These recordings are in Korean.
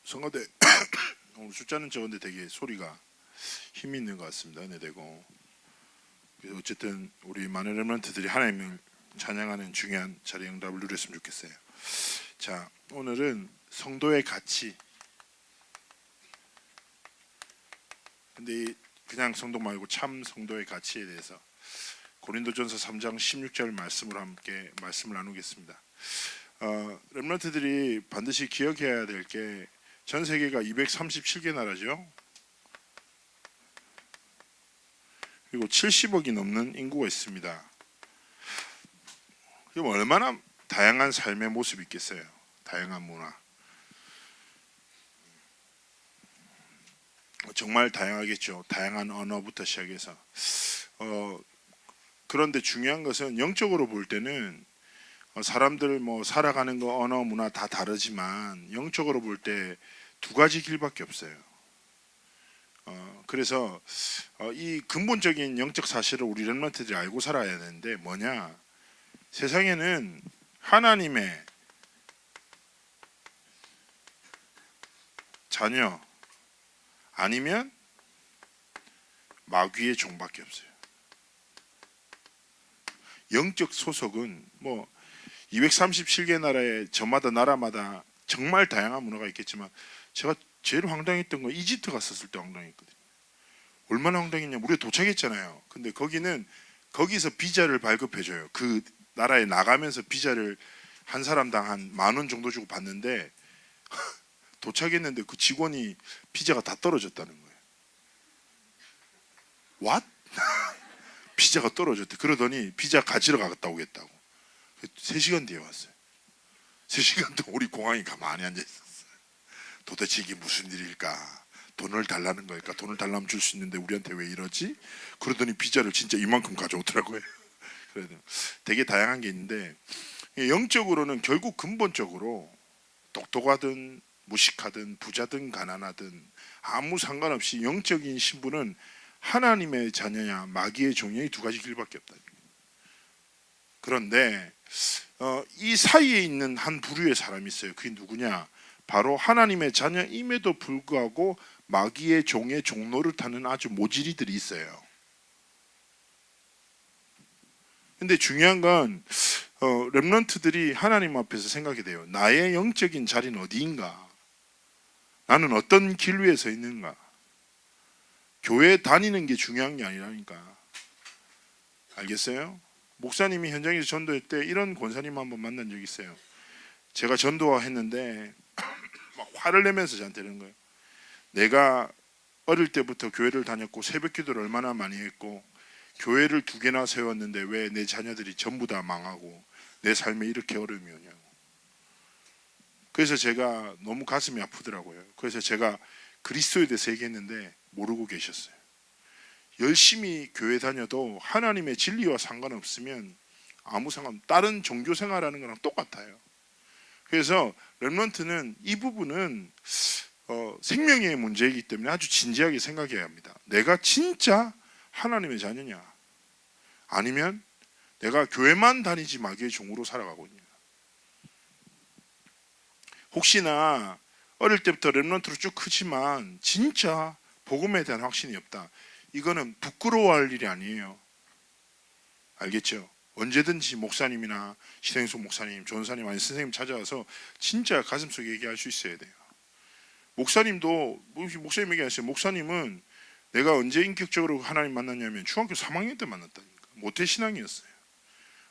성가대 오늘 숫자는 적은데 되게 소리가 힘이 있는 것 같습니다. 은혜되고 어쨌든 우리 많은 렘넌트들이 하나님을 찬양하는 중요한 자리 응답을 누렸으면 좋겠어요. 자, 오늘은 성도의 가치. 근데 그냥 성도 말고 참 성도의 가치에 대해서 고린도전서 3장 16절 말씀으로 함께 말씀을 나누겠습니다. 렘넌트들이 반드시 기억해야 될 게 전 세계가 237개 나라죠. 그리고 70억이 넘는 인구가 있습니다. 그럼 얼마나 다양한 삶의 모습이 있겠어요. 다양한 문화. 정말 다양하겠죠. 다양한 언어부터 시작해서. 그런데 중요한 것은 영적으로 볼 때는 사람들 살아가는 거 언어 문화 다 다르지만 영적으로 볼 때 두 가지 길밖에 없어요. 그래서 이 근본적인 영적 사실을 우리 렘넌트들이 알고 살아야 되는데 뭐냐? 세상에는 하나님의 자녀 아니면 마귀의 종밖에 없어요. 영적 소속은 237개 나라에 저마다 나라마다 정말 다양한 문화가 있겠지만 제가 제일 황당했던 건 이집트 갔었을 때 황당했거든요. 얼마나 황당했냐면 우리가 도착했잖아요. 근데 거기서 비자를 발급해줘요. 그 나라에 나가면서 비자를 한 사람당 한 10,000원 정도 주고 받는데 도착했는데 그 직원이 비자가 다 떨어졌다는 거예요. What? 비자가 떨어졌대. 그러더니 비자 가지러 갔다 오겠다고. 3시간 뒤에 왔어요. 3시간 동안 우리 공항에 가만히 앉아있었어요. 도대체 이게 무슨 일일까? 돈을 달라는 거니까 돈을 달라면 줄 수 있는데 우리한테 왜 이러지? 그러더니 비자를 진짜 이만큼 가져오더라고요. 되게 다양한 게 있는데 영적으로는 결국 근본적으로 똑똑하든 무식하든 부자든 가난하든 아무 상관없이 영적인 신분은 하나님의 자녀냐 마귀의 종이 두 가지 길밖에 없다. 그런데 이 사이에 있는 한 부류의 사람이 있어요. 그게 누구냐? 바로 하나님의 자녀임에도 불구하고 마귀의 종의 종로를 타는 아주 모질이들이 있어요. 근데 중요한 건 렘넌트들이 하나님 앞에서 생각이 돼요. 나의 영적인 자리는 어디인가? 나는 어떤 길 위에 서 있는가? 교회 다니는 게 중요한 게 아니라니까. 알겠어요? 목사님이 현장에서 전도할 때 이런 권사님 한번 만난 적이 있어요. 제가 전도했는데 막 화를 내면서 저한테 이러는 거예요. 내가 어릴 때부터 교회를 다녔고 새벽 기도를 얼마나 많이 했고 교회를 2개나 세웠는데 왜 내 자녀들이 전부 다 망하고 내 삶에 이렇게 어려움이 오냐고. 그래서 제가 너무 가슴이 아프더라고요. 그래서 제가 그리스도에 대해서 얘기했는데 모르고 계셨어요. 열심히 교회 다녀도 하나님의 진리와 상관없으면 아무 다른 종교 생활하는 거랑 똑같아요. 그래서 렘넌트는 이 부분은 생명의 문제이기 때문에 아주 진지하게 생각해야 합니다. 내가 진짜 하나님의 자녀냐 아니면 내가 교회만 다니지 마귀의 종으로 살아가고 있냐. 혹시나 어릴 때부터 렘넌트로 쭉 크지만 진짜 복음에 대한 확신이 없다. 이거는 부끄러워할 일이 아니에요. 알겠죠? 언제든지 목사님이나 신행수 목사님, 전사님 아니 선생님 찾아와서 진짜 가슴속에 얘기할 수 있어야 돼요. 목사님도 목사님 얘기하세요. 목사님은 내가 언제 인격적으로 하나님 만났냐면 중학교 3학년 때 만났다니까. 모태신앙이었어요.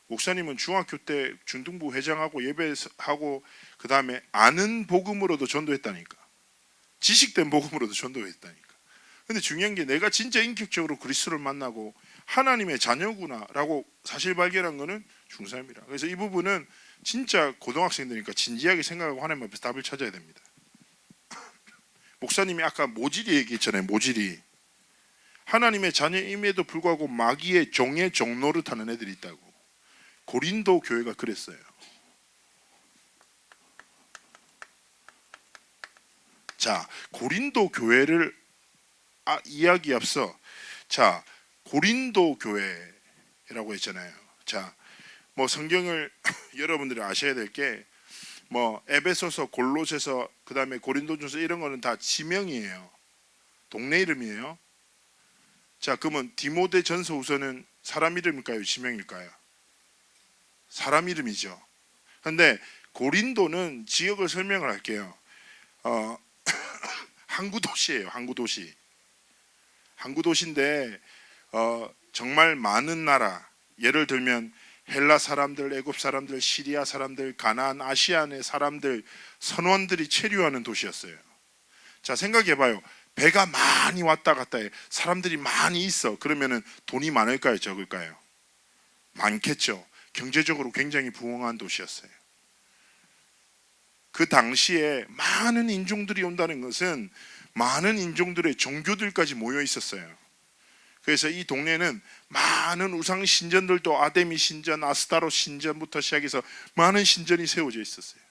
목사님은 중학교 때 중등부 회장하고 예배하고 그 다음에 아는 복음으로도 전도했다니까. 지식된 복음으로도 전도했다니까. 근데 중요한 게 내가 진짜 인격적으로 그리스도를 만나고 하나님의 자녀구나 라고 사실 발견한 거는 중3이라. 그래서 이 부분은 진짜 고등학생들이니까 진지하게 생각하고 하나님 앞에서 답을 찾아야 됩니다. 목사님이 아까 모질이 얘기했잖아요. 모질이 하나님의 자녀임에도 불구하고 마귀의 종의 종로를 타는 애들이 있다고. 고린도 교회가 그랬어요. 자, 고린도 교회를 이야기 앞서 자 고린도 교회라고 했잖아요. 자, 성경을 여러분들이 아셔야 될 게 뭐 에베소서, 골로새서, 그다음에 고린도전서 이런 거는 다 지명이에요. 동네 이름이에요. 자, 그러면 디모데전서후서는 사람 이름일까요? 지명일까요? 사람 이름이죠. 그런데 고린도는 지역을 설명을 할게요. 항구 도시예요. 항구 도시. 항구 도시인데 정말 많은 나라, 예를 들면 헬라 사람들, 애굽 사람들, 시리아 사람들, 가나안, 아시아의 사람들, 선원들이 체류하는 도시였어요. 자, 생각해봐요. 배가 많이 왔다 갔다 해. 사람들이 많이 있어. 그러면은 돈이 많을까요? 적을까요? 많겠죠. 경제적으로 굉장히 부흥한 도시였어요. 그 당시에 많은 인종들이 온다는 것은 많은 인종들의 종교들까지 모여 있었어요. 그래서 이 동네는 많은 우상 신전들도 아데미 신전, 아스타로 신전부터 시작해서 많은 신전이 세워져 있었어요.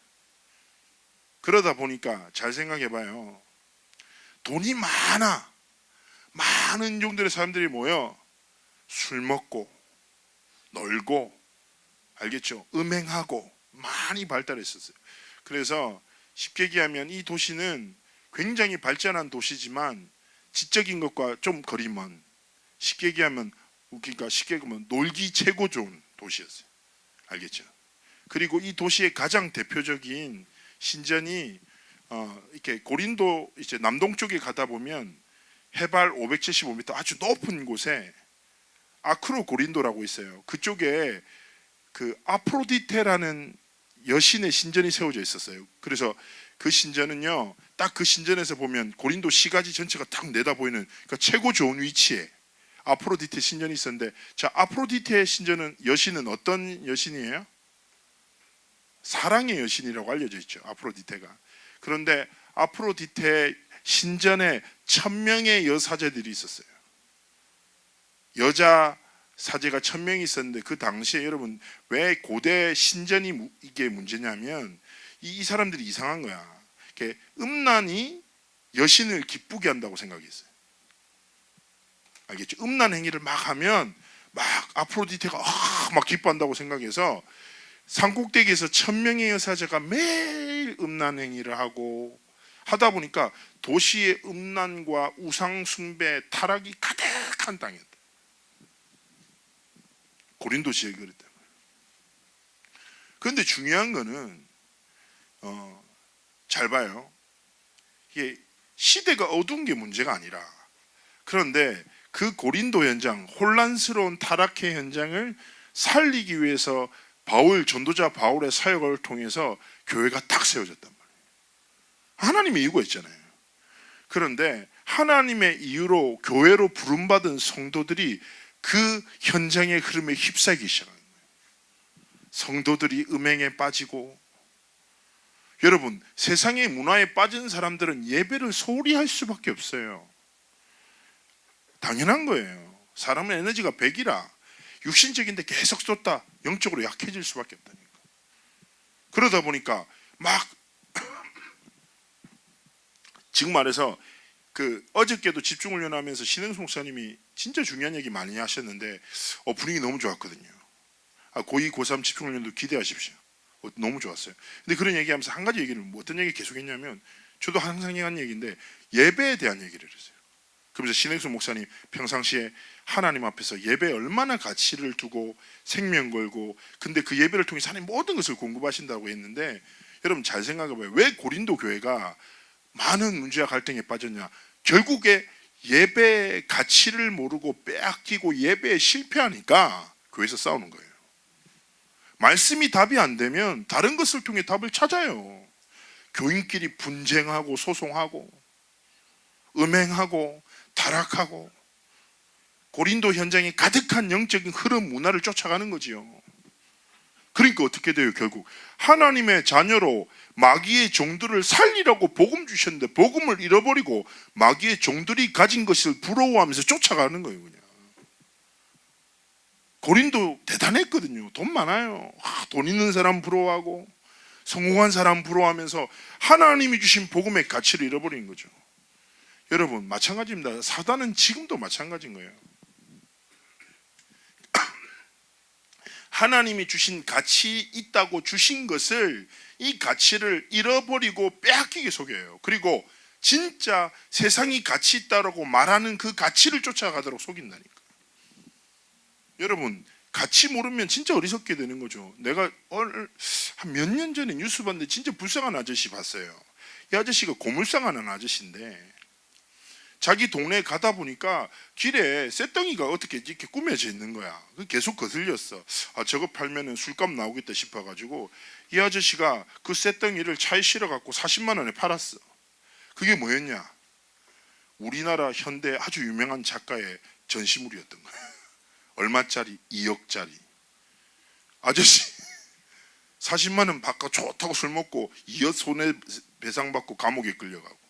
그러다 보니까 잘 생각해봐요. 돈이 많아. 많은 인종들의 사람들이 모여 술 먹고 놀고, 알겠죠? 음행하고 많이 발달했었어요. 그래서 쉽게 얘기하면 이 도시는 굉장히 발전한 도시지만 지적인 것과 좀 거리 먼, 쉽게 얘기하면 웃기니까 쉽게 얘기하면 놀기 최고 좋은 도시였어요. 알겠죠? 그리고 이 도시의 가장 대표적인 신전이 이렇게 고린도 이제 남동쪽에 가다 보면 해발 575m 아주 높은 곳에 아크로 고린도라고 있어요. 그쪽에 그 아프로디테라는 여신의 신전이 세워져 있었어요. 그래서 그 신전은요, 딱 그 신전에서 보면 고린도 시가지 전체가 딱 내다 보이는, 그러니까 최고 좋은 위치에 아프로디테 신전이 있었는데, 자, 아프로디테 신전은, 여신은 어떤 여신이에요? 사랑의 여신이라고 알려져 있죠, 아프로디테가. 그런데 아프로디테 신전에 1000명의 여사제들이 있었어요. 여자 사제가 1000명이 있었는데, 그 당시에 여러분 왜 고대 신전이 이게 문제냐면 이 사람들이 이상한 거야. 이렇게 음란이 여신을 기쁘게 한다고 생각했어요. 알겠죠? 음란 행위를 막 하면 막 아프로디테가 막 기뻐한다고 생각해서 산꼭대기에서 1000명의 여사제가 매일 음란 행위를 하고 하다 보니까 도시의 음란과 우상 숭배, 타락이 가득한 땅이었다. 고린도 지역이 그랬단 말이에요. 그런데 중요한 거는 잘 봐요. 이게 시대가 어두운 게 문제가 아니라, 그런데 그 고린도 현장, 혼란스러운 타락의 현장을 살리기 위해서 전도자 바울의 사역을 통해서 교회가 딱 세워졌단 말이에요. 하나님의 이유가 있잖아요. 그런데 하나님의 이유로 교회로 부름받은 성도들이 그 현장의 흐름에 휩싸이기 시작하는 거예요. 성도들이 음행에 빠지고, 여러분 세상의 문화에 빠진 사람들은 예배를 소홀히 할 수밖에 없어요. 당연한 거예요. 사람의 에너지가 100이라 육신적인데 계속 쏟다 영적으로 약해질 수밖에 없다니까. 그러다 보니까 막 지금 말해서 어저께도 집중훈련하면서 신흥수 목사님이 진짜 중요한 얘기 많이 하셨는데 분위기 너무 좋았거든요. 고2, 고3 집중훈련도 기대하십시오. 너무 좋았어요. 근데 그런 얘기하면서 한 가지 얘기를, 어떤 얘기 계속 했냐면, 저도 항상 한 얘기인데 예배에 대한 얘기를 했어요. 그러면서 신행수 목사님 평상시에 하나님 앞에서 예배에 얼마나 가치를 두고 생명 걸고, 근데 그 예배를 통해 하나님 모든 것을 공급하신다고 했는데, 여러분 잘 생각해봐요. 왜 고린도 교회가 많은 문제와 갈등에 빠졌냐? 결국에 예배의 가치를 모르고 빼앗기고 예배에 실패하니까 교회에서 싸우는 거예요. 말씀이 답이 안 되면 다른 것을 통해 답을 찾아요. 교인끼리 분쟁하고 소송하고 음행하고 타락하고, 고린도 현장에 가득한 영적인 흐름 문화를 쫓아가는 거지요. 그러니까 어떻게 돼요? 결국 하나님의 자녀로 마귀의 종들을 살리라고 복음 주셨는데 복음을 잃어버리고 마귀의 종들이 가진 것을 부러워하면서 쫓아가는 거예요. 그냥 고린도 대단했거든요. 돈 많아요. 돈 있는 사람 부러워하고 성공한 사람 부러워하면서 하나님이 주신 복음의 가치를 잃어버린 거죠. 여러분 마찬가지입니다. 사단은 지금도 마찬가지인 거예요. 하나님이 주신 가치 있다고 주신 것을, 이 가치를 잃어버리고 빼앗기게 속여요. 그리고 진짜 세상이 가치 있다고 말하는 그 가치를 쫓아가도록 속인다니까. 여러분, 가치 모르면 진짜 어리석게 되는 거죠. 내가 한 몇 년 전에 뉴스 봤는데 진짜 불쌍한 아저씨 봤어요. 이 아저씨가 고물상하는 아저씨인데 자기 동네에 가다 보니까 길에 쇳덩이가 어떻게 이렇게 꾸며져 있는 거야. 계속 거슬렸어. 아, 저거 팔면은 술값 나오겠다 싶어가지고 이 아저씨가 그 쇳덩이를 차에 실어갖고 40만 원에 팔았어. 그게 뭐였냐? 우리나라 현대 아주 유명한 작가의 전시물이었던 거야. 얼마짜리? 2억짜리. 아저씨 40만 원 받고 좋다고 술 먹고 2억 손해배상 받고 감옥에 끌려가고.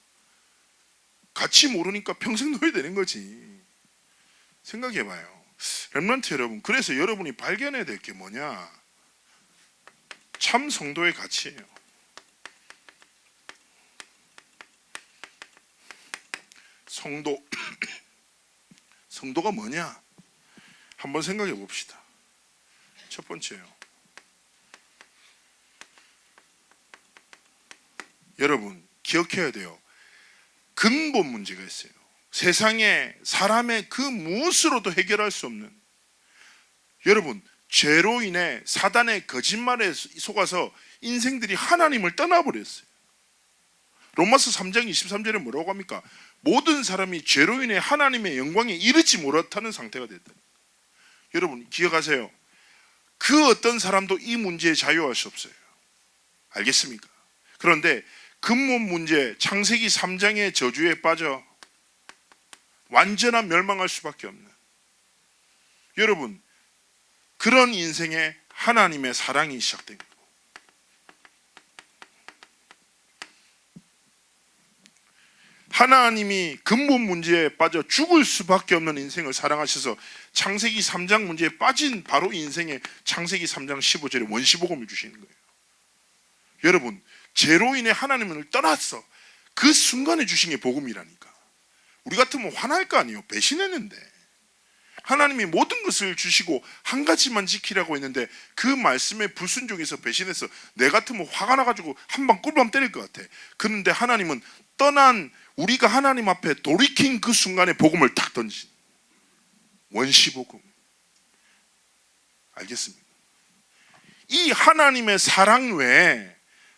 가치 모르니까 평생 놓여야 되는 거지. 생각해봐요. 렘넌트 여러분, 그래서 여러분이 발견해야 될 게 뭐냐? 참 성도의 가치예요. 성도가 뭐냐? 한번 생각해 봅시다. 첫 번째요. 여러분 기억해야 돼요. 근본 문제가 있어요. 세상에 사람의 그 무엇으로도 해결할 수 없는, 여러분 죄로 인해 사단의 거짓말에 속아서 인생들이 하나님을 떠나버렸어요. 로마서 3장 23절에 뭐라고 합니까? 모든 사람이 죄로 인해 하나님의 영광에 이르지 못하는 상태가 됐다. 여러분 기억하세요. 그 어떤 사람도 이 문제에 자유할 수 없어요. 알겠습니까? 그런데 근본 문제, 창세기 3장의 저주에 빠져 완전한 멸망할 수밖에 없는, 여러분 그런 인생에 하나님의 사랑이 시작된 거예요. 하나님이 근본 문제에 빠져 죽을 수밖에 없는 인생을 사랑하셔서 창세기 3장 문제에 빠진 바로 인생에 창세기 3장 15절에 원시복음을 주시는 거예요. 여러분 죄로 인해 하나님을 떠났어. 그 순간에 주신 게 복음이라니까. 우리 같으면 화날 거 아니에요. 배신했는데 하나님이 모든 것을 주시고 한 가지만 지키라고 했는데 그 말씀에 불순종해서 배신해서 내 같으면 화가 나가지고 한 방 꿀밤 때릴 것 같아. 그런데 하나님은 떠난 우리가 하나님 앞에 돌이킨 그 순간에 복음을 탁 던진 원시복음. 알겠습니까? 이 하나님의 사랑 외에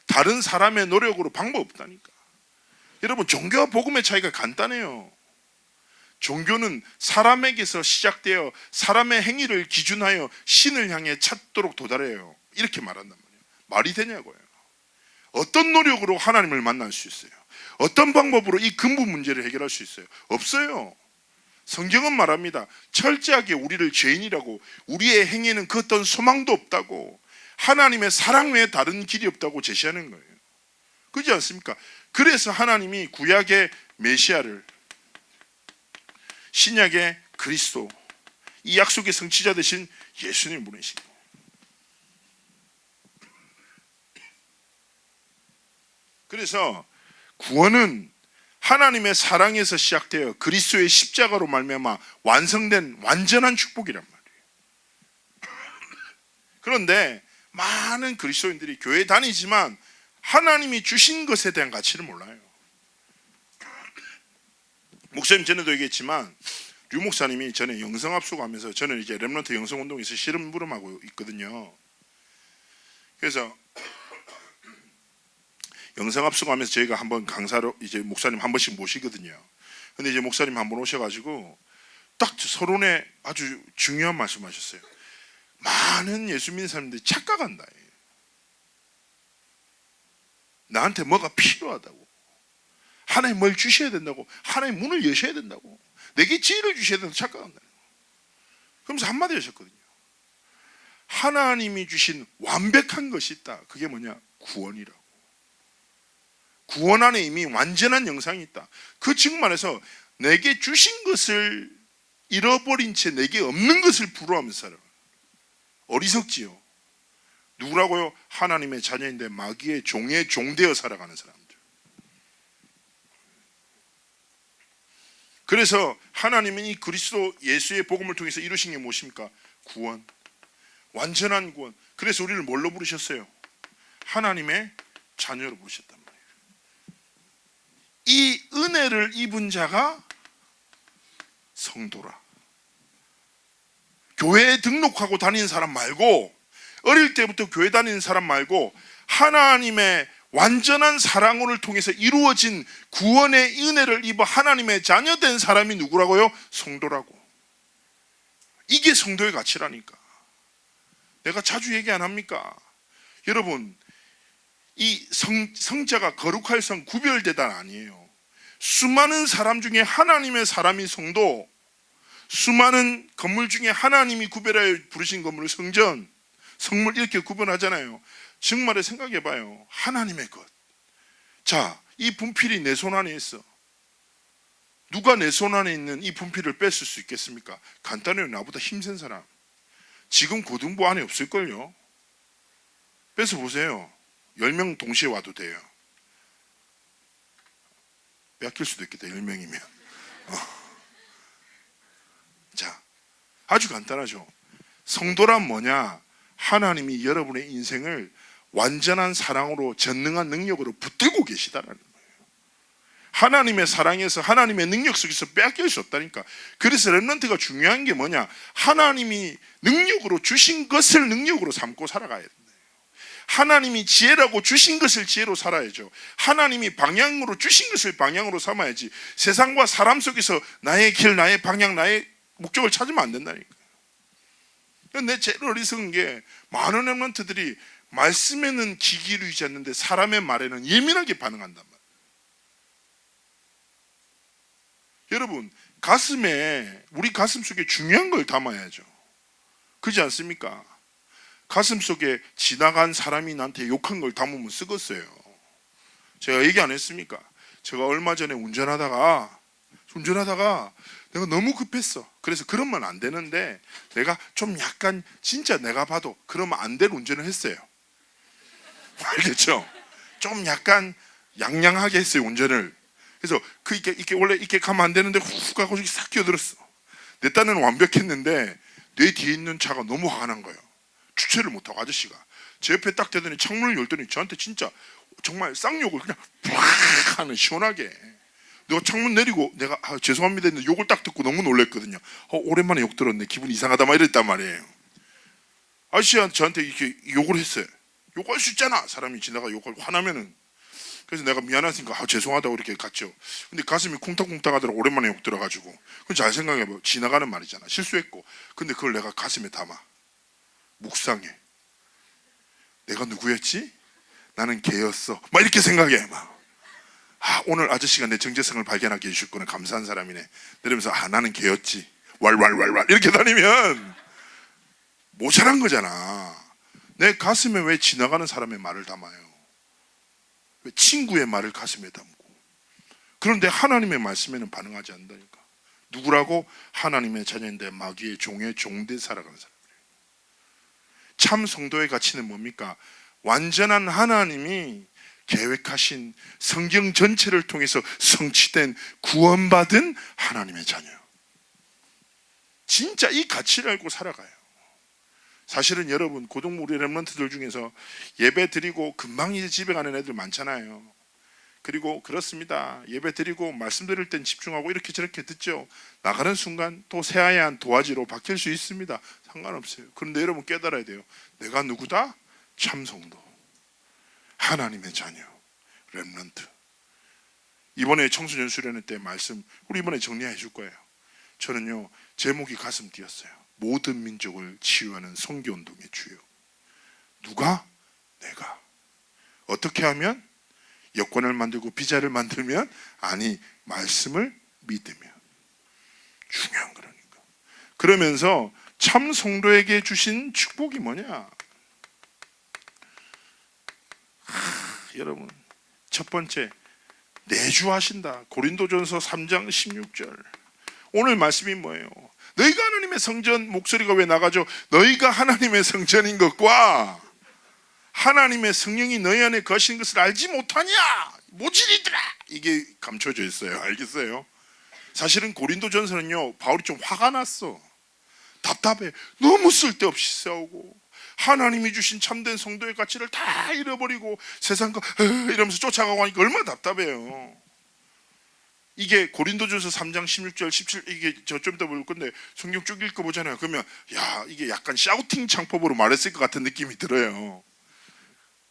다른 사람의 노력으로 방법 없다니까. 여러분 종교와 복음의 차이가 간단해요. 종교는 사람에게서 시작되어 사람의 행위를 기준하여 신을 향해 찾도록 도달해요. 이렇게 말한단 말이에요. 말이 되냐고요. 어떤 노력으로 하나님을 만날 수 있어요? 어떤 방법으로 이 근본 문제를 해결할 수 있어요? 없어요. 성경은 말합니다. 철저하게 우리를 죄인이라고, 우리의 행위에는 그 어떤 소망도 없다고, 하나님의 사랑 외에 다른 길이 없다고 제시하는 거예요. 그렇지 않습니까? 그래서 하나님이 구약의 메시아를, 신약의 그리스도, 이 약속의 성취자 되신 예수님을 보내신 거예요. 그래서 구원은 하나님의 사랑에서 시작되어 그리스도의 십자가로 말미암아 완성된 완전한 축복이란 말이에요. 그런데 많은 그리스도인들이 교회 다니지만 하나님이 주신 것에 대한 가치를 몰라요. 목사님 전에도 얘기했지만 류 목사님이 전에 영성합숙하면서, 저는 이제 렘넌트 영성운동에서 실험부름하고 있거든요. 그래서 영성합숙하면서 저희가 한번 강사로 이제 목사님 한 번씩 모시거든요. 근데 이제 목사님 한 번 오셔가지고 딱 서론에 아주 중요한 말씀하셨어요. 많은 예수 믿는 사람들이 착각한다. 나한테 뭐가 필요하다고, 하나님 뭘 주셔야 된다고, 하나님 문을 여셔야 된다고, 내게 지혜를 주셔야 된다고 착각한다. 그러면서 한마디 하셨거든요. 하나님이 주신 완벽한 것이 있다. 그게 뭐냐? 구원이라고. 구원 안에 이미 완전한 영상이 있다. 그 측면에서 내게 주신 것을 잃어버린 채 내게 없는 것을 부러워하면서 살아. 어리석지요. 누구라고요? 하나님의 자녀인데 마귀의 종에 종되어 살아가는 사람들. 그래서 하나님은 이 그리스도 예수의 복음을 통해서 이루신 게 무엇입니까? 구원. 완전한 구원. 그래서 우리를 뭘로 부르셨어요? 하나님의 자녀로 부르셨단 말이에요. 이 은혜를 입은 자가 성도라. 교회에 등록하고 다니는 사람 말고, 어릴 때부터 교회 다니는 사람 말고, 하나님의 완전한 사랑을 통해서 이루어진 구원의 은혜를 입어 하나님의 자녀된 사람이 누구라고요? 성도라고. 이게 성도의 가치라니까. 내가 자주 얘기 안 합니까? 여러분, 이 성자가 거룩할 성 구별대단 아니에요. 수많은 사람 중에 하나님의 사람이 성도, 수많은 건물 중에 하나님이 구별하여 부르신 건물을 성전, 성물 이렇게 구분하잖아요. 정말에 생각해봐요. 하나님의 것. 자, 이 분필이 내 손 안에 있어. 누가 내 손 안에 있는 이 분필을 뺐을 수 있겠습니까? 간단해요. 나보다 힘센 사람. 지금 고등부 안에 없을걸요. 뺏어 보세요. 10명 동시에 와도 돼요. 뺏길 수도 있겠다. 10명이면. 자, 아주 간단하죠. 성도란 뭐냐? 하나님이 여러분의 인생을 완전한 사랑으로, 전능한 능력으로 붙들고 계시다라는 거예요. 하나님의 사랑에서, 하나님의 능력 속에서 빼앗길 수 없다니까. 그래서 렘넌트가 중요한 게 뭐냐? 하나님이 능력으로 주신 것을 능력으로 삼고 살아가야 된다. 하나님이 지혜라고 주신 것을 지혜로 살아야죠. 하나님이 방향으로 주신 것을 방향으로 삼아야지. 세상과 사람 속에서 나의 길, 나의 방향, 나의 목적을 찾으면 안 된다니까. 내 제일 어리석은 게, 많은 렘넌트들이 말씀에는 귀 기울이지 않는데 사람의 말에는 예민하게 반응한단 말이에요. 여러분, 우리 가슴 속에 중요한 걸 담아야죠. 그렇지 않습니까? 가슴 속에 지나간 사람이 나한테 욕한 걸 담으면 쓰겄어요. 제가 얘기 안 했습니까? 제가 얼마 전에 운전하다가 내가 너무 급했어. 그래서 그러면 안 되는데 내가 좀 약간 진짜 내가 봐도 그러면 안 될 운전을 했어요. 알겠죠? 좀 약간 양양하게 했어요, 운전을. 그래서 이렇게 원래 이렇게 가면 안 되는데 훅 가고 싹 끼어들었어. 내 딴에는 완벽했는데 내 뒤에 있는 차가 너무 화가 난 거예요. 주체를 못하고 아저씨가 제 옆에 딱 대더니 창문을 열더니 저한테 진짜 정말 쌍욕을 그냥 팍 하는, 시원하게. 내가 창문 내리고 내가 죄송합니다 했는데 욕을 딱 듣고 너무 놀랐거든요. 오랜만에 욕 들었네, 기분 이상하다 막 이랬단 말이에요. 아저씨가 저한테 이렇게 욕을 했어요. 욕할 수 있잖아, 사람이 지나가 욕을 화나면은. 그래서 내가 미안하니까 죄송하다고 이렇게 갔죠. 근데 가슴이 쿵탕쿵탕 하더라고. 오랜만에 욕 들어가지고. 그럼 잘 생각해봐. 지나가는 말이잖아. 실수했고. 근데 그걸 내가 가슴에 담아 묵상해. 내가 누구였지? 나는 걔였어. 막 이렇게 생각해. 막. 오늘 아저씨가 내 정체성을 발견하게 해주셨구나. 감사한 사람이네. 이러면서 나는 걔였지. 왈왈왈왈 이렇게 다니면 모자란 거잖아. 내 가슴에 왜 지나가는 사람의 말을 담아요? 왜 친구의 말을 가슴에 담고? 그런데 하나님의 말씀에는 반응하지 않는다니까. 누구라고? 하나님의 자녀인데 마귀의 종의 종대 살아가는 사람이에요. 참 성도의 가치는 뭡니까? 완전한 하나님이 계획하신 성경 전체를 통해서 성취된 구원받은 하나님의 자녀. 진짜 이 가치를 알고 살아가요. 사실은 여러분, 고등부 우리 렘넌트들 중에서 예배 드리고 금방 이제 집에 가는 애들 많잖아요. 그리고 그렇습니다. 예배 드리고 말씀 드릴 땐 집중하고 이렇게 저렇게 듣죠. 나가는 순간 또 새하얀 도화지로 바뀔 수 있습니다. 상관없어요. 그런데 여러분 깨달아야 돼요. 내가 누구다? 참성도, 하나님의 자녀, 렘넌트. 이번에 청소년 수련회 때 말씀 우리 이번에 정리해 줄 거예요. 저는요, 제목이 가슴 뛰었어요. 모든 민족을 치유하는 선교운동의 주요. 누가? 내가. 어떻게 하면? 여권을 만들고 비자를 만들면? 아니, 말씀을 믿으면. 중요한 거라니까. 그러면서 참 성도에게 주신 축복이 뭐냐? 여러분, 첫 번째, 내주하신다. 고린도전서 3장 16절. 오늘 말씀이 뭐예요? 너희가 하나님의 성전, 목소리가 왜 나가죠? 너희가 하나님의 성전인 것과 하나님의 성령이 너희 안에 거신 것을 알지 못하냐? 모질이들아! 이게 감춰져 있어요. 알겠어요? 사실은 고린도전서는요, 바울이 좀 화가 났어. 답답해. 너무 쓸데없이 싸우고 하나님이 주신 참된 성도의 가치를 다 잃어버리고 세상과 이러면서 쫓아가고 하니까 얼마나 답답해요. 이게 고린도전서 3장 16절 17 이게 저 좀 이따 볼 건데 성경 쭉 읽어보잖아요. 그러면 야 이게 약간 샤우팅 창법으로 말했을 것 같은 느낌이 들어요.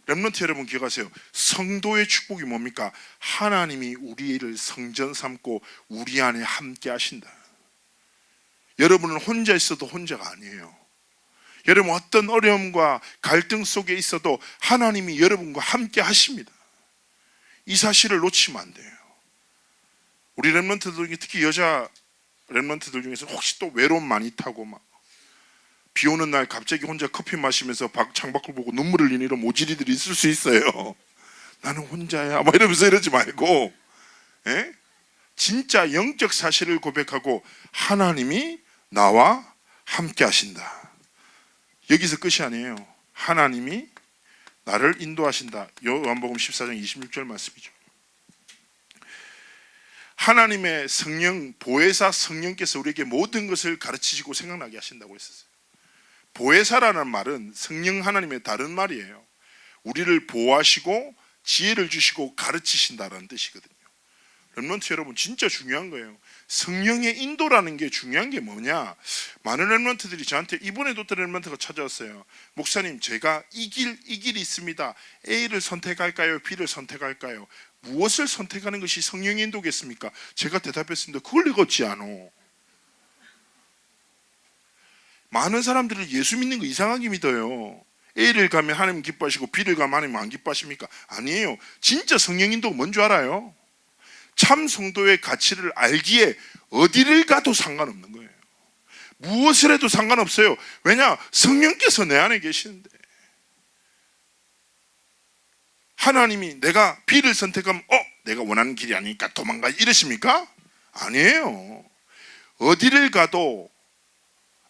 렘넌트 여러분 기억하세요. 성도의 축복이 뭡니까? 하나님이 우리를 성전 삼고 우리 안에 함께 하신다. 여러분은 혼자 있어도 혼자가 아니에요. 여러분 어떤 어려움과 갈등 속에 있어도 하나님이 여러분과 함께 하십니다. 이 사실을 놓치면 안 돼요. 우리 렘넌트들, 특히 여자 렘넌트들 중에서 혹시 또 외로움 많이 타고 막 비 오는 날 갑자기 혼자 커피 마시면서 창밖을 보고 눈물을 흘리는 이런 모질이들이 있을 수 있어요. 나는 혼자야 막 이러면서 이러지 말고, 에? 진짜 영적 사실을 고백하고 하나님이 나와 함께 하신다. 여기서 끝이 아니에요. 하나님이 나를 인도하신다. 요한복음 14장 26절 말씀이죠. 하나님의 성령, 보혜사 성령께서 우리에게 모든 것을 가르치시고 생각나게 하신다고 했었어요. 보혜사라는 말은 성령 하나님의 다른 말이에요. 우리를 보호하시고 지혜를 주시고 가르치신다는 뜻이거든요. 렘넌트 여러분 진짜 중요한 거예요. 성령의 인도라는 게 중요한 게 뭐냐? 많은 렘넌트들이 저한테 이번에도 어떤 렘넌트가 찾아왔어요. 목사님 제가 이 길이 있습니다. A를 선택할까요? B를 선택할까요? 무엇을 선택하는 것이 성령의 인도겠습니까? 제가 대답했습니다. 그걸 내가 어찌 아노? 많은 사람들은 예수 믿는 거 이상하게 믿어요. A를 가면 하나님 기뻐하시고 B를 가면 하나님 안 기뻐하십니까? 아니에요. 진짜 성령 인도가 뭔 줄 알아요? 참 성도의 가치를 알기에 어디를 가도 상관없는 거예요. 무엇을 해도 상관없어요. 왜냐? 성령께서 내 안에 계시는데. 하나님이 내가 B를 선택하면 내가 원하는 길이 아니니까 도망가 이러십니까? 아니에요. 어디를 가도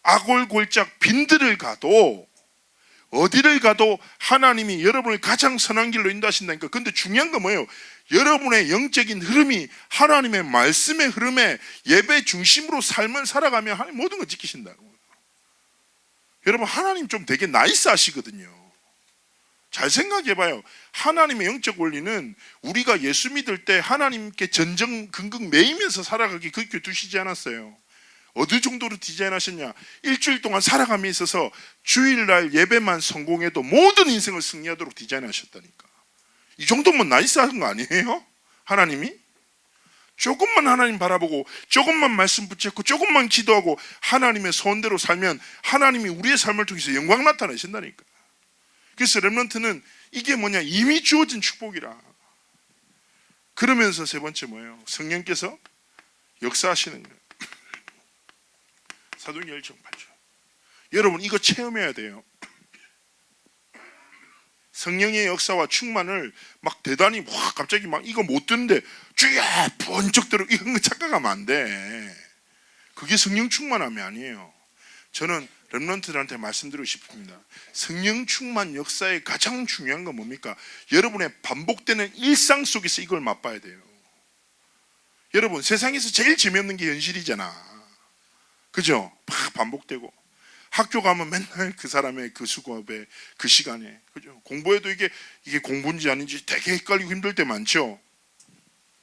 아골골짝 빈들을 가도 어디를 가도 하나님이 여러분을 가장 선한 길로 인도하신다니까. 근데 중요한 건 뭐예요? 여러분의 영적인 흐름이 하나님의 말씀의 흐름에 예배 중심으로 삶을 살아가면 하나님 모든 걸 지키신다고. 여러분 하나님 좀 되게 나이스 하시거든요. 잘 생각해봐요. 하나님의 영적 원리는 우리가 예수 믿을 때 하나님께 전전긍긍 매이면서 살아가기 그렇게 두시지 않았어요. 어느 정도로 디자인하셨냐? 일주일 동안 살아감에 있어서 주일날 예배만 성공해도 모든 인생을 승리하도록 디자인하셨다니까. 이 정도면 나이스한 거 아니에요? 하나님이? 조금만 하나님 바라보고 조금만 말씀 붙잡고 조금만 기도하고 하나님의 소원대로 살면 하나님이 우리의 삶을 통해서 영광 나타내신다니까. 그래서 렘넌트는 이게 뭐냐? 이미 주어진 축복이라. 그러면서 세 번째 뭐예요? 성령께서 역사하시는 거예요. 사도행전 1장 8절. 여러분 이거 체험해야 돼요. 성령의 역사와 충만을 막 대단히 갑자기 막 이거 못 듣는데 주여 번쩍 들어 이런 거 착각하면 안 돼. 그게 성령 충만함이 아니에요. 저는 렘넌트들한테 말씀드리고 싶습니다. 성령 충만 역사의 가장 중요한 건 뭡니까? 여러분의 반복되는 일상 속에서 이걸 맛봐야 돼요. 여러분 세상에서 제일 재미없는 게 현실이잖아. 그죠? 막 반복되고 학교 가면 맨날 그 사람의 그 수업에 그 시간에 그죠? 공부해도 이게 공부인지 아닌지 되게 헷갈리고 힘들 때 많죠.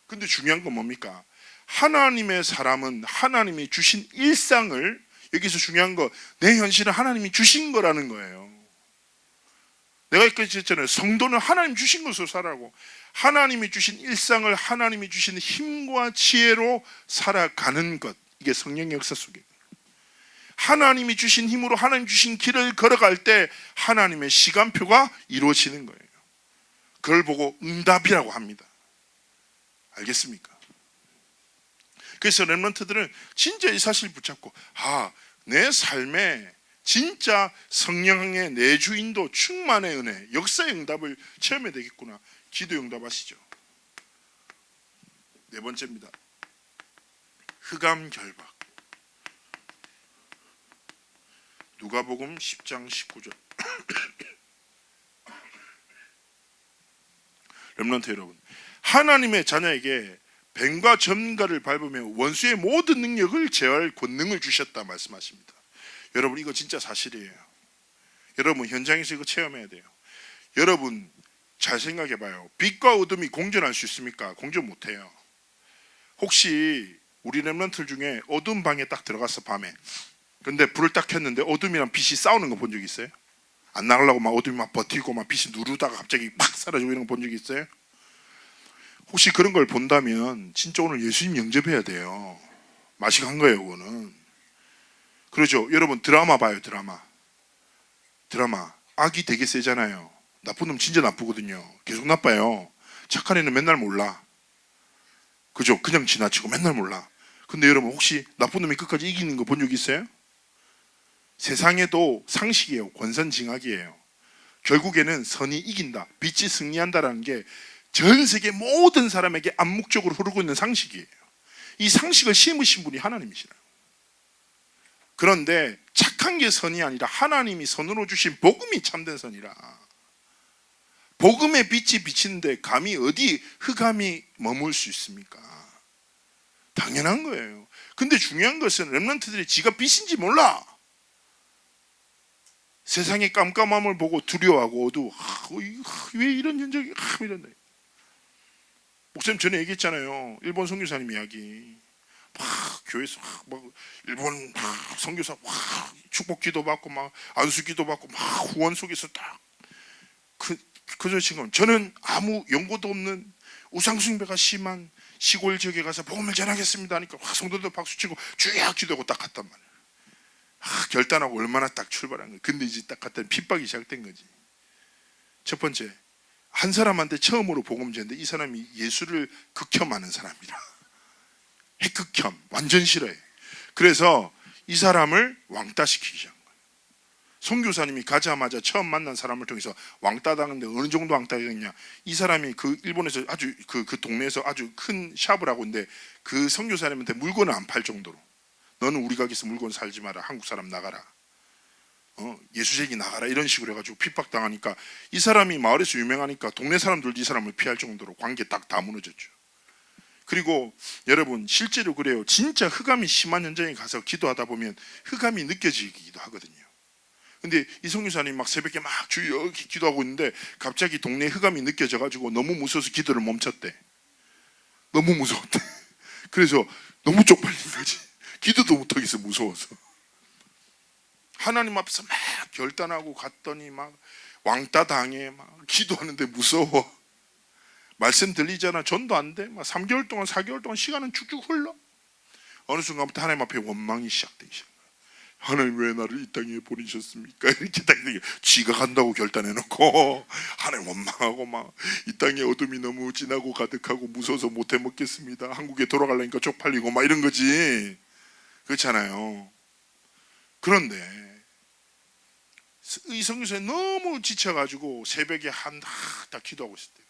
근데 중요한 건 뭡니까? 하나님의 사람은 하나님이 주신 일상을, 여기서 중요한 거 내 현실은 하나님이 주신 거라는 거예요. 내가 얘기했잖아요. 성도는 하나님 주신 것으로 살아가고 하나님이 주신 일상을 하나님이 주신 힘과 지혜로 살아가는 것, 이게 성령의 역사 속에 하나님이 주신 힘으로 하나님 주신 길을 걸어갈 때 하나님의 시간표가 이루어지는 거예요. 그걸 보고 응답이라고 합니다. 알겠습니까? 그래서 렘넌트들은 진짜 이 사실 붙잡고 내 삶에 진짜 성령의 내주인도 충만의 은혜, 역사의 응답을 체험해야 되겠구나. 기도 응답하시죠. 네 번째입니다. 흑암 결박. 누가복음 10장 19절. 렘넌트 여러분, 하나님의 자녀에게 뱀과 전갈을 밟으며 원수의 모든 능력을 제어할 권능을 주셨다 말씀하십니다. 여러분 이거 진짜 사실이에요. 여러분 현장에서 이거 체험해야 돼요. 여러분 잘 생각해봐요. 빛과 어둠이 공존할 수 있습니까? 공존 못해요. 혹시 우리 렘넌트 중에 어두운 방에 딱 들어갔어, 밤에. 근데 불을 딱 켰는데 어둠이랑 빛이 싸우는 거 본 적 있어요? 안 나가려고 막 어둠이 막 버티고 막 빛이 누르다가 갑자기 팍 사라지고 이런 거 본 적 있어요? 혹시 그런 걸 본다면 진짜 오늘 예수님 영접해야 돼요. 맛이 간 거예요, 그거는. 그러죠. 여러분 드라마 봐요, 드라마. 악이 되게 세잖아요. 나쁜 놈 진짜 나쁘거든요. 계속 나빠요. 착한 애는 맨날 몰라. 그죠? 그냥 지나치고 맨날 몰라. 근데 여러분 혹시 나쁜 놈이 끝까지 이기는 거 본 적 있어요? 세상에도 상식이에요. 권선징악이에요. 결국에는 선이 이긴다. 빛이 승리한다라는 게 전 세계 모든 사람에게 암묵적으로 흐르고 있는 상식이에요. 이 상식을 심으신 분이 하나님이시라요. 그런데 착한 게 선이 아니라 하나님이 선으로 주신 복음이 참된 선이라. 복음의 빛이 비치는데 감히 어디 흑암이 머물 수 있습니까? 당연한 거예요. 근데 중요한 것은 렘넌트들이 지가 빛인지 몰라. 세상의 깜깜함을 보고 두려워하고 왜 이런 현장이 이런다. 목사님 전에 얘기했잖아요. 일본 선교사님 이야기. 막 교회에서 막 일본 선교사 막 축복 기도 받고 막 안수 기도 받고 막 후원 속에서 딱 그저 지금 저는 아무 연고도 없는 우상숭배가 심한 시골 지역에 가서 복음을 전하겠습니다 하니까 성도들 박수치고 주야 기도하고 딱 갔단 말이에요. 결단하고 얼마나 딱 출발한 거예요. 근데 이제 딱 갔더니 핍박이 시작된 거지. 첫 번째, 한 사람한테 처음으로 복음 전했는데 이 사람이 예수를 극혐하는 사람이라. 핵극혐, 완전 싫어해. 그래서 이 사람을 왕따시키기 시작한 거예요. 선교사님이 가자마자 처음 만난 사람을 통해서 왕따 당하는데 어느 정도 왕따가 됐냐? 이 사람이 그 일본에서 아주 그 동네에서 아주 큰 샵을 하고 있는데 그 선교사님한테 물건을 안 팔 정도로, 너는 우리 가게에서 물건 살지 마라, 한국 사람 나가라, 예수쟁이 나가라, 이런 식으로 해가지고 핍박당하니까 이 사람이 마을에서 유명하니까 동네 사람들도 이 사람을 피할 정도로 관계 딱 다 무너졌죠. 그리고 여러분 실제로 그래요. 진짜 흑암이 심한 현장에 가서 기도하다 보면 흑암이 느껴지기도 하거든요. 근데 이 선교사님 막 새벽에 막 주여 기도하고 있는데 갑자기 동네에 흑암이 느껴져가지고 너무 무서워서 기도를 멈췄대. 너무 무서웠대. 그래서 너무 쪽팔린 거지. 기도도 못하겠어, 무서워서. 하나님 앞에서 막 결단하고 갔더니 막 왕따 당해, 막 기도하는데 무서워. 말씀 들리잖아. 전도 안 돼. 막 3개월 동안 4개월 동안 시간은 쭉쭉 흘러. 어느 순간부터 하나님 앞에 원망이 시작되기 시작해요. 하나님 왜 나를 이 땅에 보내셨습니까? 이렇게 딱 지가 간다고 결단해놓고 하나님 원망하고 막 이 땅에 어둠이 너무 진하고 가득하고 무서워서 못해 먹겠습니다. 한국에 돌아가려니까 쪽팔리고 막 이런 거지. 그렇잖아요. 그런데 이 선교사님 너무 지쳐가지고 새벽에 딱 기도하고 있을 때요.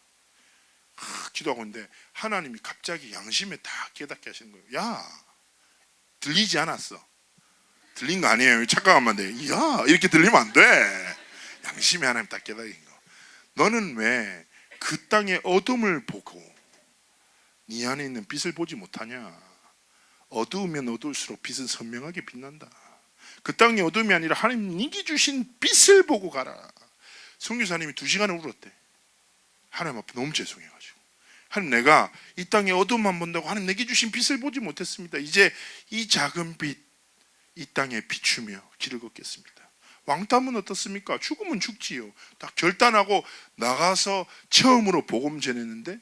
기도하고 있는데 하나님이 갑자기 양심에 딱 깨닫게 하시는 거예요. 야, 들리지 않았어. 들린 거 아니에요. 착각하면 돼. 야, 이렇게 들리면 안 돼. 양심에 하나님 딱 깨닫는 거. 너는 왜 그 땅의 어둠을 보고 네 안에 있는 빛을 보지 못하냐? 어두우면 어두울수록 빛은 선명하게 빛난다. 그 땅의 어둠이 아니라 하나님이 주신 빛을 보고 가라. 선교사님이 2시간을 울었대. 하나님 앞에 너무 죄송해가지고, 하나님 내가 이 땅의 어둠만 본다고 하나님 내게 주신 빛을 보지 못했습니다. 이제 이 작은 빛, 이 땅에 비추며 길을 걷겠습니다. 왕따면 어떻습니까? 죽으면 죽지요. 딱 결단하고 나가서 처음으로 복음 전했는데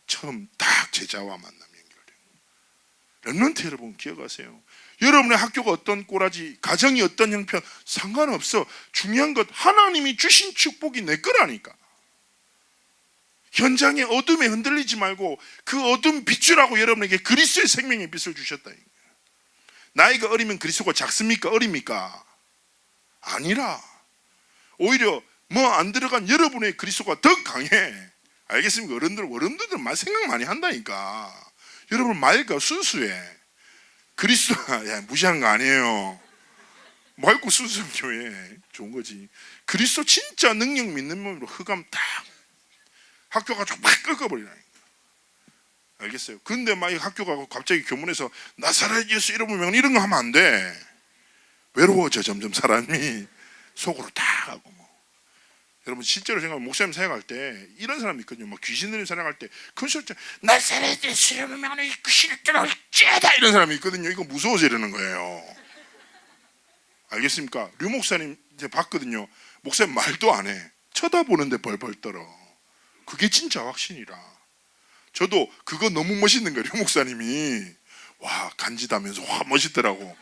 처음 딱 제자와 만남이 연결된 거예요. 렘넌트 여러분 기억하세요. 여러분의 학교가 어떤 꼬라지, 가정이 어떤 형편 상관없어. 중요한 것 하나님이 주신 축복이 내 거라니까. 현장의 어둠에 흔들리지 말고 그 어둠 비추라고 여러분에게 그리스도의 생명의 빛을 주셨다. 나이가 어리면 그리스도가 작습니까? 어립니까? 아니라 오히려 뭐 안 들어간 여러분의 그리스도가 더 강해. 알겠습니까? 어른들은 말 생각 많이 한다니까. 여러분 맑아, 순수해. 그리스도가 야, 무시하는 거 아니에요. 맑고 순수한 교회 좋은 거지. 그리스도 진짜 능력 믿는 몸으로 흑암 딱 학교 가지고 막 꺾어버리라니까. 알겠어요? 근데 막 학교 가고 갑자기 교문에서 나사렛 예수 이름 명령 이런 거 하면 안 돼. 외로워져 점점 사람이. 속으로 딱 하고 뭐. 여러분 실제로 생각하면 목사님 사역할 때 이런 사람이 있거든요. 뭐 귀신 들린 사역할 때 큰 소리 나사렛의 예수님의 명으로 이 귀신을 쫓아올지어다 이런 사람이 있거든요. 이거 무서워서 이러는 거예요. 알겠습니까? 류 목사님 이제 봤거든요. 목사님 말도 안 해. 쳐다보는데 벌벌 떨어. 그게 진짜 확신이라. 저도 그거 너무 멋있는 거예요. 류 목사님이 와 간지다면서 와 멋있더라고.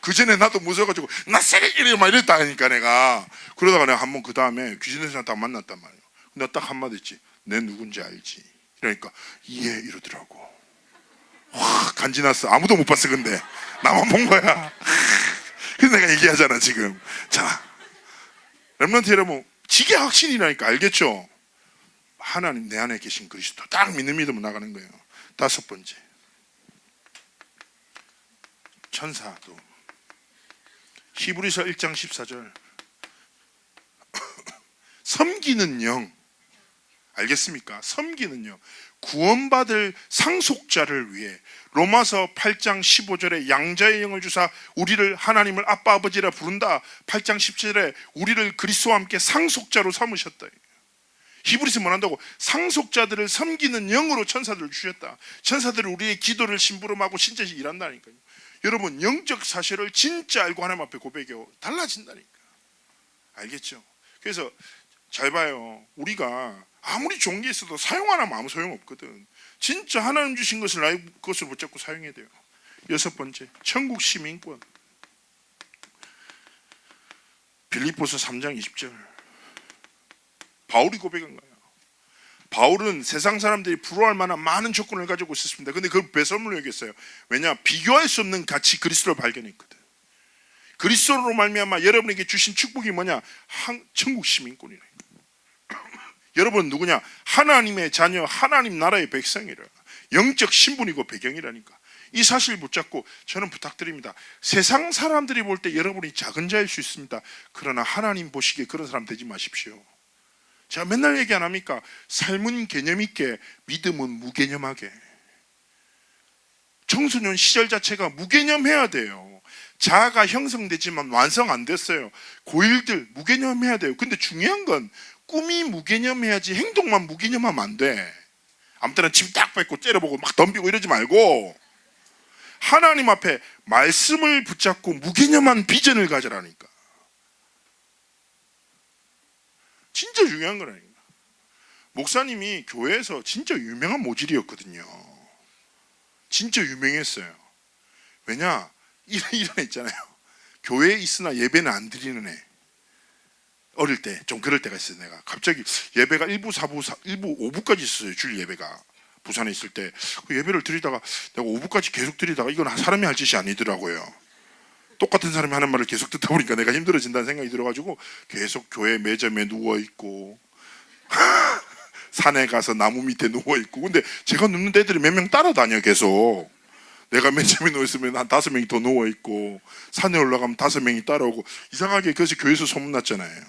그 전에 나도 무서워가지고 나사렛 이래 막 이랬다 하니까 내가 그러다가 내가 한번 그 다음에 귀신의 사람 딱 만났단 말이에요. 내가 딱 한마디 했지. 내 누군지 알지? 이러니까 예 이러더라고. 와 간지났어. 아무도 못 봤어. 근데 나만 본 거야. 그래서 내가 얘기하잖아 지금. 자 렘넌트 여러분 지게 확신이라니까 알겠죠? 하나님 내 안에 계신 그리스도 딱 믿으면 나가는 거예요. 다섯 번째 천사도 히브리서 1장 14절 섬기는 영 알겠습니까? 섬기는 영 구원받을 상속자를 위해 로마서 8장 15절에 양자의 영을 주사 우리를 하나님을 아빠 아버지라 부른다. 8장 17절에 우리를 그리스도와 함께 상속자로 삼으셨다. 히브리서 뭐한다고? 상속자들을 섬기는 영으로 천사들을 주셨다. 천사들이 우리의 기도를 심부름하고 진짜 일한다니까요. 여러분 영적 사실을 진짜 알고 하나님 앞에 고백해요. 달라진다니까. 알겠죠? 그래서 잘 봐요. 우리가 아무리 좋은 게 있어도 사용 안 하면 아무 소용없거든. 진짜 하나님 주신 것을 나의 것을 붙잡고 사용해야 돼요. 여섯 번째 천국 시민권. 빌립보서 3장 20절 바울이 고백한 거예요. 바울은 세상 사람들이 부러워할 만한 많은 조건을 가지고 있었습니다. 근데 그걸 배설물로 여겼어요. 왜냐? 비교할 수 없는 가치 그리스도를 발견했거든. 그리스도로 말미암아 여러분에게 주신 축복이 뭐냐? 천국 시민권이라니까. 여러분 누구냐? 하나님의 자녀, 하나님 나라의 백성이라. 영적 신분이고 배경이라니까. 이 사실 붙잡고 저는 부탁드립니다. 세상 사람들이 볼 때 여러분이 작은 자일 수 있습니다. 그러나 하나님 보시기에 그런 사람 되지 마십시오. 제가 맨날 얘기 안 합니까? 삶은 개념 있게, 믿음은 무개념하게. 청소년 시절 자체가 무개념해야 돼요. 자아가 형성되지만 완성 안 됐어요. 고1들 무개념해야 돼요. 근데 중요한 건 꿈이 무개념해야지 행동만 무개념하면 안 돼. 아무 때나 침 딱 뱉고 째려보고 막 덤비고 이러지 말고 하나님 앞에 말씀을 붙잡고 무개념한 비전을 가져라니까. 진짜 중요한 거라니까. 목사님이 교회에서 진짜 유명한 모질이었거든요. 진짜 유명했어요. 왜냐? 이런 애 있잖아요. 교회에 있으나 예배는 안 드리는 애. 어릴 때 좀 그럴 때가 있어요. 내가 갑자기 예배가 1부, 4부, 1부, 5부까지 있었어요. 주일 예배가 부산에 있을 때 그 예배를 드리다가 내가 5부까지 계속 드리다가 이건 사람이 할 짓이 아니더라고요. 똑같은 사람이 하는 말을 계속 듣다 보니까 내가 힘들어진다는 생각이 들어가지고 계속 교회 매점에 누워있고 산에 가서 나무 밑에 누워있고. 근데 제가 눕는 애들이 몇 명 따라다녀. 계속 내가 매점에 누워있으면 한 5명이 더 누워있고 산에 올라가면 5명이 따라오고. 이상하게 그래서 교회에서 소문났잖아요.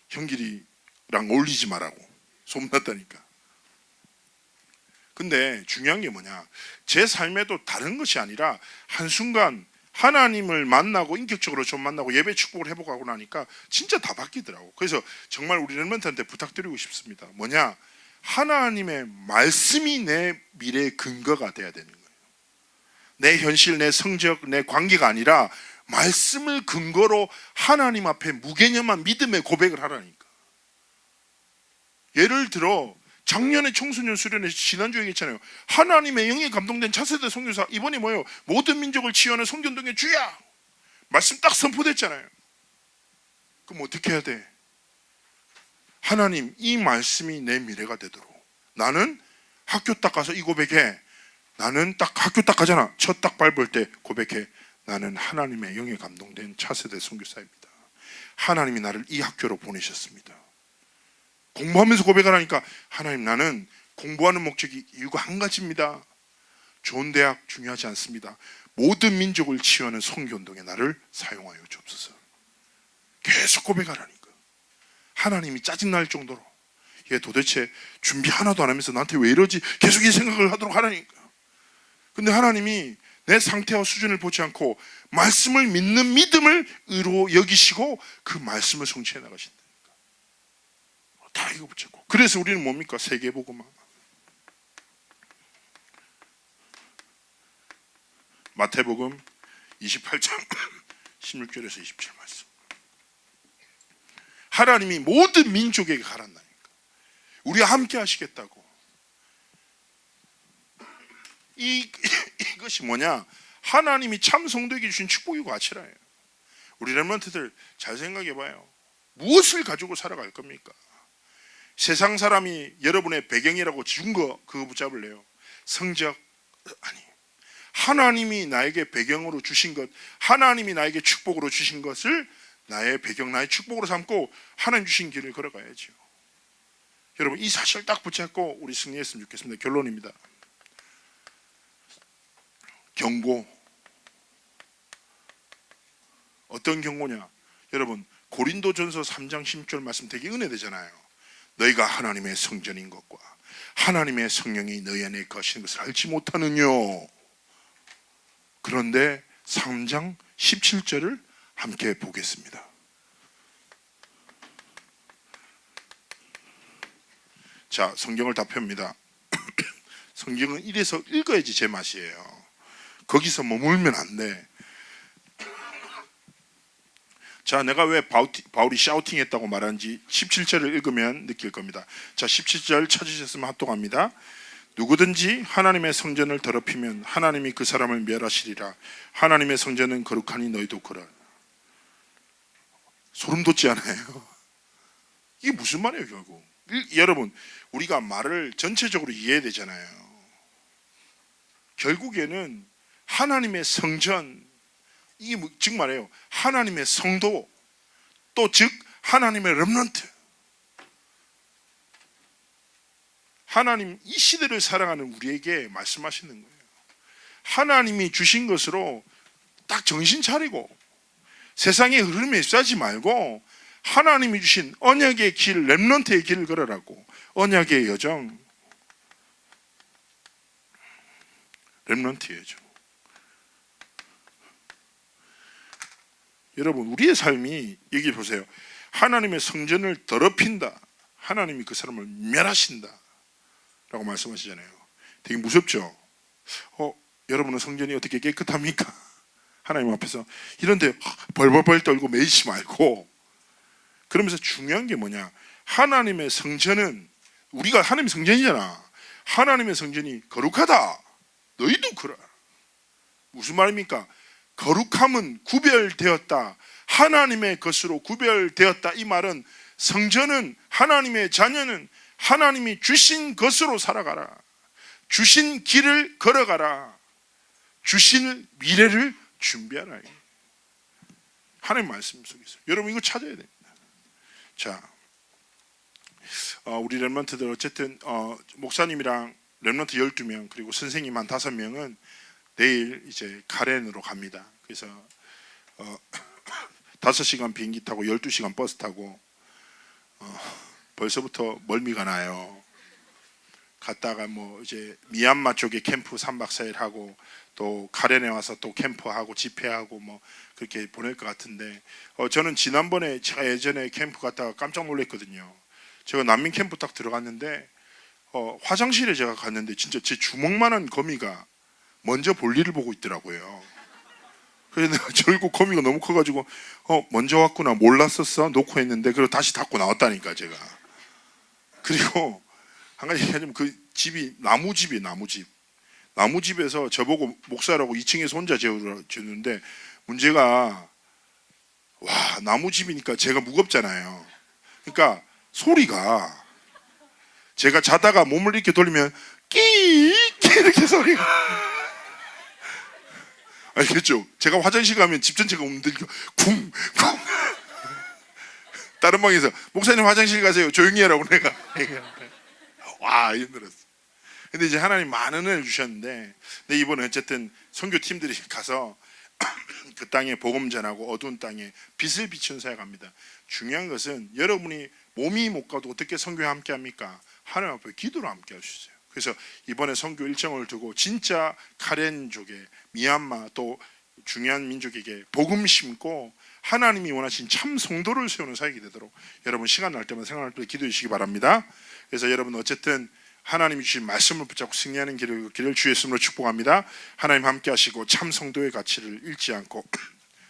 형길이랑 어울리지 말라고 소문났다니까. 근데 중요한 게 뭐냐? 제 삶에도 다른 것이 아니라 한순간 하나님을 만나고 인격적으로 좀 만나고 예배 축복을 해보고 나니까 진짜 다 바뀌더라고. 그래서 정말 우리 렘넌트한테 부탁드리고 싶습니다. 뭐냐? 하나님의 말씀이 내 미래의 근거가 돼야 되는 거예요. 내 현실, 내 성적, 내 관계가 아니라 말씀을 근거로 하나님 앞에 무개념한 믿음의 고백을 하라니까. 예를 들어 작년에 청소년 수련회에서 지난주에 얘기했잖아요. 하나님의 영에 감동된 차세대 선교사. 이번에 뭐예요? 모든 민족을 치유하는 성전동의 주야. 말씀 딱 선포됐잖아요. 그럼 어떻게 해야 돼? 하나님, 이 말씀이 내 미래가 되도록 나는 학교 딱 가서 이 고백해. 나는 딱 학교 딱 가잖아. 첫 딱 밟을 때 고백해. 나는 하나님의 영에 감동된 차세대 선교사입니다. 하나님이 나를 이 학교로 보내셨습니다. 공부하면서 고백하라니까. 하나님, 나는 공부하는 목적이 이유가 한 가지입니다. 좋은 대학 중요하지 않습니다. 모든 민족을 치유하는 선교운동에 나를 사용하여 주옵소서. 계속 고백하라니까. 하나님이 짜증날 정도로. 얘 도대체 준비 하나도 안 하면서 나한테 왜 이러지? 계속 이 생각을 하도록 하라니까. 근데 하나님이 내 상태와 수준을 보지 않고 말씀을 믿는 믿음을 의로 여기시고 그 말씀을 성취해 나가신다. 다 이거 붙잡고. 그래서 우리는 뭡니까? 세계복음화. 마태복음 28장 16절에서 27말씀. 하나님이 모든 민족에게 가란다니까. 우리와 함께 하시겠다고. 이것이 뭐냐? 하나님이 참 성도에게 주신 축복이고 가치라예요. 우리 렘넌트들 잘 생각해 봐요. 무엇을 가지고 살아갈 겁니까? 세상 사람이 여러분의 배경이라고 준 거 그거 붙잡을래요? 성적 아니. 하나님이 나에게 배경으로 주신 것, 하나님이 나에게 축복으로 주신 것을 나의 배경, 나의 축복으로 삼고 하나님 주신 길을 걸어가야죠. 여러분 이 사실 딱 붙잡고 우리 승리했으면 좋겠습니다. 결론입니다. 경고. 어떤 경고냐? 여러분 고린도전서 3장 16절 말씀 되게 은혜되잖아요. 너희가 하나님의 성전인 것과 하나님의 성령이 너희 안에 거하시는 것을 알지 못하느뇨. 그런데 3장 17절을 함께 보겠습니다. 자, 성경을 다 펴니다. 성경은 이래서 읽어야지 제맛이에요. 거기서 머물면 안 돼. 자, 내가 왜 바울이 샤우팅했다고 말하는지 17절을 읽으면 느낄 겁니다. 자, 17절 찾으셨으면 합독합니다. 누구든지 하나님의 성전을 더럽히면 하나님이 그 사람을 멸하시리라. 하나님의 성전은 거룩하니 너희도 그러라. 소름 돋지 않아요? 이게 무슨 말이에요 결국? 여러분 우리가 말을 전체적으로 이해해야 되잖아요. 결국에는 하나님의 성전, 이게 즉 말해요 하나님의 성도, 또 즉 하나님의 렘넌트, 하나님 이 시대를 살아가는 우리에게 말씀하시는 거예요. 하나님이 주신 것으로 딱 정신 차리고 세상의 흐름에 휩싸지 말고 하나님이 주신 언약의 길, 렘넌트의 길을 걸으라고. 언약의 여정, 렘넌트의 여정. 여러분 우리의 삶이 여기 보세요. 하나님의 성전을 더럽힌다, 하나님이 그 사람을 멸하신다 라고 말씀하시잖아요. 되게 무섭죠? 여러분은 성전이 어떻게 깨끗합니까? 하나님 앞에서 이런데 벌벌벌 떨고 매이지 말고. 그러면서 중요한 게 뭐냐? 하나님의 성전은, 우리가 하나님의 성전이잖아. 하나님의 성전이 거룩하다. 너희도 그래. 무슨 말입니까? 거룩함은 구별되었다. 하나님의 것으로 구별되었다. 이 말은 성전은, 하나님의 자녀는 하나님이 주신 것으로 살아가라. 주신 길을 걸어가라. 주신 미래를 준비하라. 하나님 말씀 속에서 여러분 이거 찾아야 됩니다. 자, 우리 렘넌트들 어쨌든 목사님이랑 렘넌트 12명 그리고 선생님 한 5명은 내일 이제 카렌으로 갑니다. 그래서 5시간 비행기 타고 12시간 버스 타고 벌써부터 멀미가 나요. 갔다가 뭐 이제 미얀마 쪽에 캠프 3박 4일 하고 또 카렌에 와서 또 캠프하고 집회하고 뭐 그렇게 보낼 것 같은데, 저는 지난번에 제가 예전에 캠프 갔다가 깜짝 놀랐거든요. 제가 난민 캠프 딱 들어갔는데 화장실에 제가 갔는데 진짜 제 주먹만한 거미가 먼저 볼일을 보고 있더라고요. 그래서 내가 절고 거미가 너무 커가지고 먼저 왔구나, 몰랐었어, 놓고 했는데 그리고 다시 닫고 나왔다니까 제가. 그리고 한 가지 얘기하자면 그 집이 나무집이에요. 나무집에서 저보고 목사라고 2층에서 혼자 재우는데 문제가, 와, 나무집이니까 제가 무겁잖아요. 그러니까 소리가, 제가 자다가 몸을 이렇게 돌리면 끼 이렇게 소리가 알겠죠? 제가 화장실 가면 집 전체가 움들고 쿵쿵. 다른 방에서 목사님 화장실 가세요, 조용히 하라고 내가. 와, 힘들었어. 근데 이제 하나님 많은 은혜를 주셨는데, 근데 이번에 어쨌든 선교팀들이 가서 그 땅에 복음 전하고 어두운 땅에 빛을 비추는 사역합니다. 중요한 것은 여러분이 몸이 못 가도 어떻게 선교에 함께 합니까? 하나님 앞에 기도로 함께 하시죠. 그래서 이번에 선교 일정을 두고 진짜 카렌족에, 미얀마 또 중요한 민족에게 복음 심고 하나님이 원하신 참 성도를 세우는 사역이 되도록 여러분 시간 날 때마다 생각할 때 기도해 주시기 바랍니다. 그래서 여러분 어쨌든 하나님이 주신 말씀을 붙잡고 승리하는 길을 주의 이름으로 축복합니다. 하나님 함께 하시고 참 성도의 가치를 잃지 않고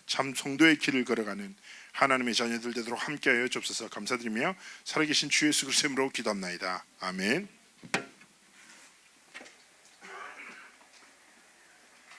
참 성도의 길을 걸어가는 하나님의 자녀들 되도록 함께하여 주옵소서. 감사드리며 살아계신 주 예수 그리스도의 이름으로 기도합나이다. 아멘.